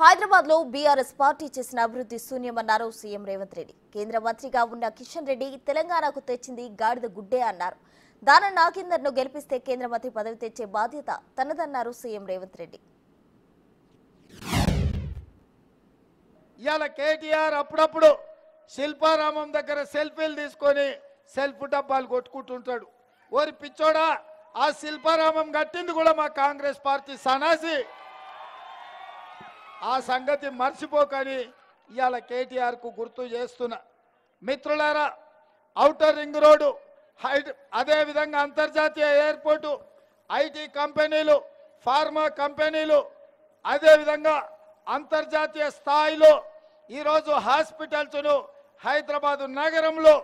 హైదరాబాద్ లో BRS party చేసిన అభివృద్ధి శూన్యమన్నారు సీఎం రేవంత్ రెడ్డి. కేంద్ర మంత్రిగా ఉన్న కిషన్ రెడ్డి తెలంగాణకు తెచ్చింది గాడిద గుడ్డే అన్నారు. దానం నాగేందర్ ను గెలిపిస్తే కేంద్ర మంత్రి పదవి తెచ్చే బాధ్యత తనదన్నారు సీఎం రేవంత్ రెడ్డి. ఇయాల కేటీఆర్ అప్పుడప్పుడు శిల్పారామం దగ్గర సెల్ఫీలు తీసుకొని సెల్ఫ్ డబ్బాలు కొట్టుకుంటుంటాడు. ఓరి పిచ్చోడా, ఆ శిల్పారామం కట్టింది కూడా మా కాంగ్రెస్ పార్టీ సనాసి. ఆ సంగతి మర్చిపోకని ఇవాళ కేటీఆర్ కు గుర్తు చేస్తున్నా. మిత్రులారా, ఔటర్ రింగ్ రోడ్డు, అదేవిధంగా అంతర్జాతీయ ఎయిర్పోర్టు, ఐటీ కంపెనీలు, ఫార్మా కంపెనీలు, అదేవిధంగా అంతర్జాతీయ స్థాయిలో ఈరోజు హాస్పిటల్స్ను హైదరాబాదు నగరంలో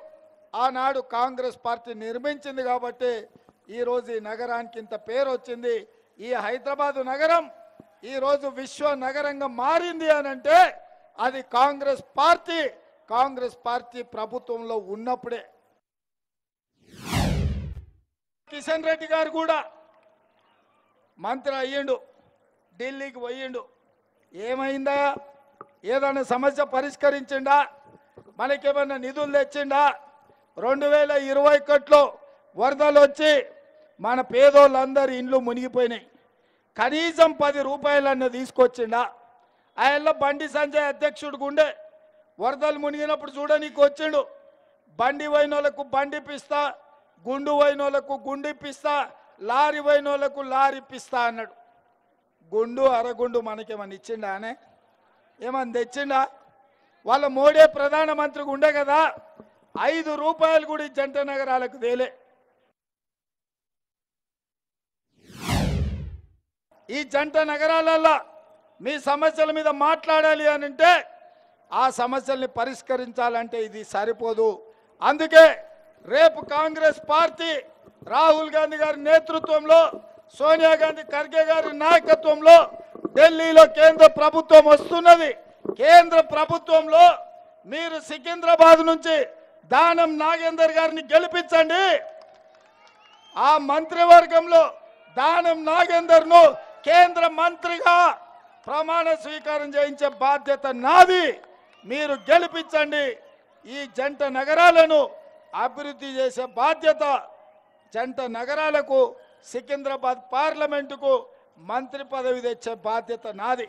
ఆనాడు కాంగ్రెస్ పార్టీ నిర్మించింది కాబట్టి ఈరోజు ఈ నగరానికి ఇంత పేరు వచ్చింది. ఈ హైదరాబాదు నగరం ఈరోజు విశ్వ నగరంగా మారింది అనంటే అది కాంగ్రెస్ పార్టీ ప్రభుత్వంలో ఉన్నప్పుడే. కిషన్ రెడ్డి గారు కూడా మంత్రి అయ్యిండు, ఢిల్లీకి పోయిండు. ఏమైందా? ఏదైనా సమస్య పరిష్కరించిండా? మనకేమన్నా నిధులు తెచ్చిండా? 2021లో వరదలు వచ్చి మన పేదోళ్ళందరి ఇండ్లు మునిగిపోయినాయి. కనీసం 10 రూపాయలన్న తీసుకొచ్చిండా? ఆయన బండి సంజయ్ అధ్యక్షుడు గుండె వరదలు మునిగినప్పుడు చూడనీకి వచ్చిండు. బండి పోయిన వాళ్ళకు బండి ఇప్పిస్తా, గుండు పోయిన వాళ్ళకు గుండు ఇప్పిస్తా, లారీ పోయిన వాళ్ళకు లారీ ఇప్పిస్తా అన్నాడు. గుండు అరగుండు మనకేమన్నా ఇచ్చిండా? అనే ఏమన్నా తెచ్చిండా? వాళ్ళ మోడీ ప్రధానమంత్రికి ఉండే కదా, 5 రూపాయలు కూడా ఈ జంట నగరాలకు తేలే. ఈ జంట నగరాలలో మీ సమస్యల మీద మాట్లాడాలి అని అంటే ఆ సమస్యల్ని పరిష్కరించాలంటే ఇది సరిపోదు. అందుకే రేపు కాంగ్రెస్ పార్టీ రాహుల్ గాంధీ గారి నేతృత్వంలో, సోనియా గాంధీ ఖర్గే గారి నాయకత్వంలో ఢిల్లీలో కేంద్ర ప్రభుత్వం వస్తున్నది. కేంద్ర ప్రభుత్వంలో మీరు సికింద్రాబాద్ నుంచి దానం నాగేందర్ గారిని గెలిపించండి. ఆ మంత్రివర్గంలో దానం నాగేందర్ ను కేంద్ర మంత్రిగా ప్రమాణ స్వీకారం చేయించే బాధ్యత నాది. మీరు గెలిపించండి. ఈ జంట నగరాలను అభివృద్ధి చేసే బాధ్యత, జంట నగరాలకు సికింద్రాబాద్ పార్లమెంటుకు మంత్రి పదవి తెచ్చే బాధ్యత నాది.